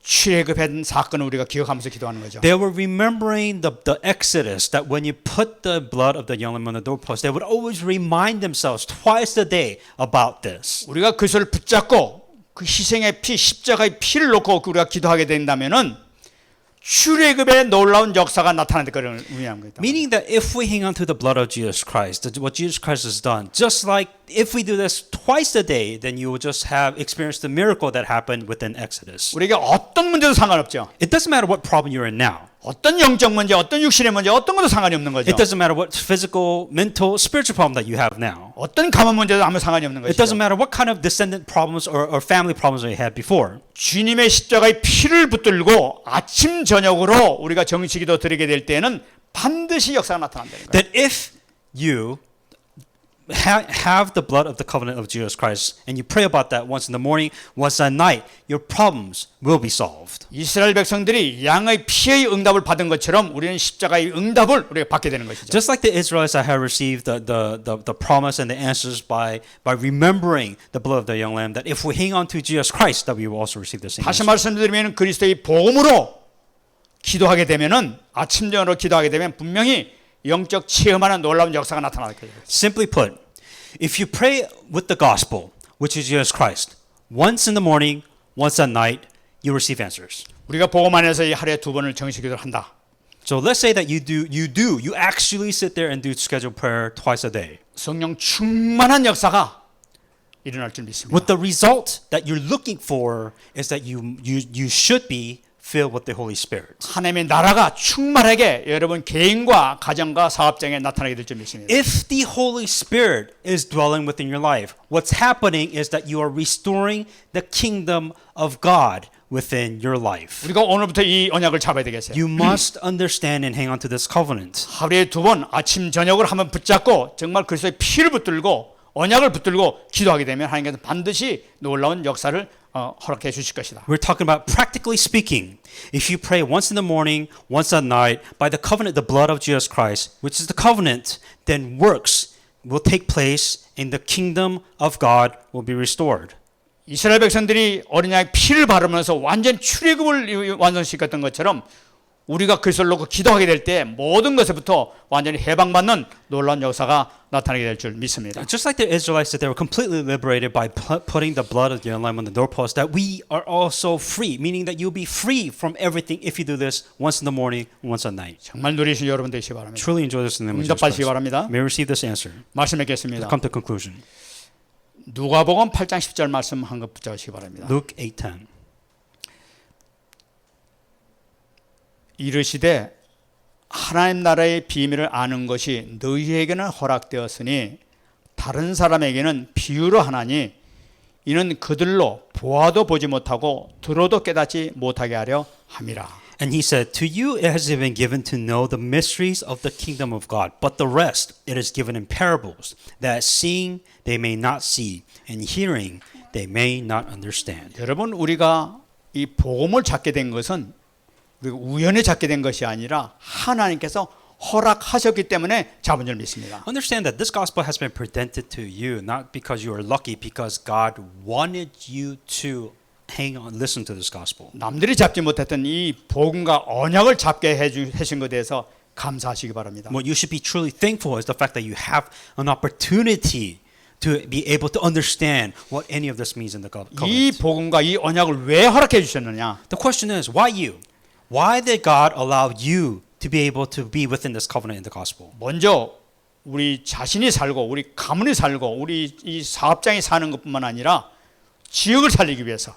[SPEAKER 1] 출애굽한 사건을 우리가 기억하면서 기도하는 거죠.
[SPEAKER 2] They were remembering the Exodus, that when you put the blood of the young lamb on the doorpost, they would always remind themselves twice a day about this.
[SPEAKER 1] 우리가 그것을 붙잡고 그 희생의 피, 십자가의 피를 놓고 우리가 기도하게 된다면은 출애굽의 놀라운 역사가 나타나는 것을 의미하는 거다.
[SPEAKER 2] Meaning that if we hang on to the blood of Jesus Christ, what Jesus Christ has done, just like if we do this twice a day, then you will just have experienced the miracle that happened within Exodus.
[SPEAKER 1] 우리에게 어떤 문제도 상관없죠.
[SPEAKER 2] It doesn't matter what problem you're in now.
[SPEAKER 1] 어떤 영적 문제, 어떤 육신의 문제, 어떤 것도 상관이 없는 거죠.
[SPEAKER 2] It doesn't matter what physical, mental, spiritual problem that you have now.
[SPEAKER 1] 어떤 가문 문제도 아무 상관이 없는
[SPEAKER 2] It
[SPEAKER 1] 것이죠.
[SPEAKER 2] doesn't matter what kind of descendant problems or family problems that you had before.
[SPEAKER 1] 주님의 십자가의 피를 붙들고 아침 저녁으로 우리가 정식기도 드리게 될 때는 반드시 역사가 나타난다는 거예요.
[SPEAKER 2] That if you have the blood of the covenant of Jesus Christ and you pray about that once in the morning, once at night, your problems will be solved.
[SPEAKER 1] 이스라엘 백성들이 양의 피의 응답을 받은 것처럼 우리는 십자가의 응답을 우리가 받게 되는 것이죠.
[SPEAKER 2] Just like the Israelites that have received the promise and the answers by remembering the blood of the young lamb, that if we hang on to Jesus Christ, that we will also receive the same
[SPEAKER 1] 다시
[SPEAKER 2] answer.
[SPEAKER 1] 말씀드리면 그리스도의 복음으로 기도하게 되면은 아침 저녁으로 기도하게 되면 분명히 영적 체험하는 놀라운 역사가 나타날 거예요.
[SPEAKER 2] Simply put, if you pray with the gospel, which is Jesus Christ, once in the morning, once at night, you receive answers.
[SPEAKER 1] 우리가 복음 안에서 이 하루에 2번을 정식 기도를 한다.
[SPEAKER 2] So let's say that you actually sit there and do scheduled prayer twice a day.
[SPEAKER 1] 성령 충만한 역사가 일어날 줄 믿습니다.
[SPEAKER 2] With the result that you're looking for is that you should be filled with the Holy Spirit.
[SPEAKER 1] 하나님의 나라가 충만하게 여러분 개인과 가정과 사업장에 나타나게 될 줄 믿습니다.
[SPEAKER 2] If the Holy Spirit is dwelling within your life, what's happening is that you are restoring the kingdom of God within your life.
[SPEAKER 1] 우리가 오늘부터 이 언약을 잡아야 되겠어요.
[SPEAKER 2] You must understand and hang on to this covenant.
[SPEAKER 1] 하루에 2번 아침 저녁을 한번 붙잡고 정말 그리스도의 피를 붙들고 언약을 붙들고 기도하게 되면 하나님께서 반드시 놀라운 역사를 허락해 주실 것이다.
[SPEAKER 2] We're talking about practically speaking. If you pray once in the morning, once at night, by the covenant, the blood of Jesus Christ, which is the covenant, then works will take place and the kingdom of God will be restored.
[SPEAKER 1] 이스라엘 백성들이 어린 양의 피를 바르면서 완전 출애굽을 완성시켰던 것처럼 우리가 그리스도를 놓고 기도하게 될 때 모든 것에부터 완전히 해방받는 놀라운 역사가 나타나게 될 줄 믿습니다.
[SPEAKER 2] Just like the Israelites, that they were completely liberated by putting the blood of the lamb on the doorpost, that we are also free, meaning that you'll be free from everything if you do this once in the morning, once at night.
[SPEAKER 1] 정말 누리신 여러분 되시기 바랍니다.
[SPEAKER 2] Truly enjoy this in the name of Jesus
[SPEAKER 1] 응답받으시기
[SPEAKER 2] Christ.
[SPEAKER 1] 바랍니다.
[SPEAKER 2] May we receive this answer.
[SPEAKER 1] 말씀 맺겠습니다.
[SPEAKER 2] Come to conclusion.
[SPEAKER 1] 누가복음 8장 10절 말씀 한 것 붙잡으시기 바랍니다.
[SPEAKER 2] Luke 8:10.
[SPEAKER 1] 이르시되 하나님 나라의 비밀을 아는 것이 너희에게는 허락되었으니 다른 사람에게는 비유로 하나니 이는 그들로 보아도 보지 못하고 들어도 깨닫지 못하게 하려 함이라.
[SPEAKER 2] And he said, To you it has been given to know the mysteries of the kingdom of God, but the rest it is given in parables, that seeing they may not see, and hearing they may not understand.
[SPEAKER 1] 여러분, 우리가 이 복음을 찾게 된 것은 우리가 우연히 찾게 된 것이 아니라 하나님께서 허락하셨기 때문에 잡은 줄 믿습니다.
[SPEAKER 2] Understand that this gospel has been presented to you not because you are lucky, because God wanted you to hang on, listen to this gospel.
[SPEAKER 1] 남들이 잡지 못했던 이 복음과 언약을 잡게 해주신 것에 대해서 감사하시기 바랍니다.
[SPEAKER 2] What you should be truly thankful is the fact that you have an opportunity to be able to understand what any of this means in the
[SPEAKER 1] 이
[SPEAKER 2] covenant.
[SPEAKER 1] 복음과 이 언약을 왜 허락해 주셨느냐?
[SPEAKER 2] The question is, why you? Why did God allow you to be able to be within this covenant in the gospel?
[SPEAKER 1] 먼저 우리 자신이 살고 우리 가문이 살고 우리 이 사업장이 사는 것뿐만 아니라 지역을 살리기 위해서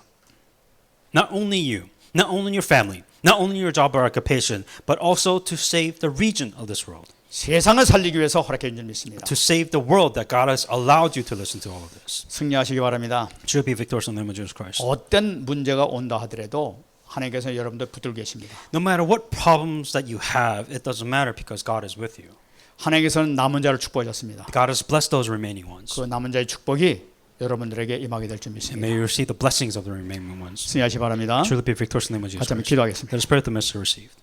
[SPEAKER 2] Not only you, not only your family, not only your job or occupation, but also to save the region of this world.
[SPEAKER 1] 세상을 살리기 위해서 허락해 준 줄 믿습니다.
[SPEAKER 2] To save the world that God has allowed you to listen to all of this.
[SPEAKER 1] 승리하시기 바랍니다.
[SPEAKER 2] Should be victorious in the name of Jesus Christ.
[SPEAKER 1] 어떤 문제가 온다 하더라도 하나님께서 여러분들 붙들고 계십니다.
[SPEAKER 2] No matter what problems that you have, it doesn't matter because God is with you.
[SPEAKER 1] 하나님께서는 남은 자를 축복하셨습니다.
[SPEAKER 2] God has blessed those remaining ones.
[SPEAKER 1] 그 남은 자의 축복이 여러분들에게 임하게 될 줄
[SPEAKER 2] And
[SPEAKER 1] 믿습니다.
[SPEAKER 2] may you receive the blessings of the remaining ones.
[SPEAKER 1] 승리하시기 바랍니다.
[SPEAKER 2] Truly be victorious in the name of Jesus
[SPEAKER 1] 같이 한번
[SPEAKER 2] Christ.
[SPEAKER 1] 기도하겠습니다.
[SPEAKER 2] Let us pray that the message received.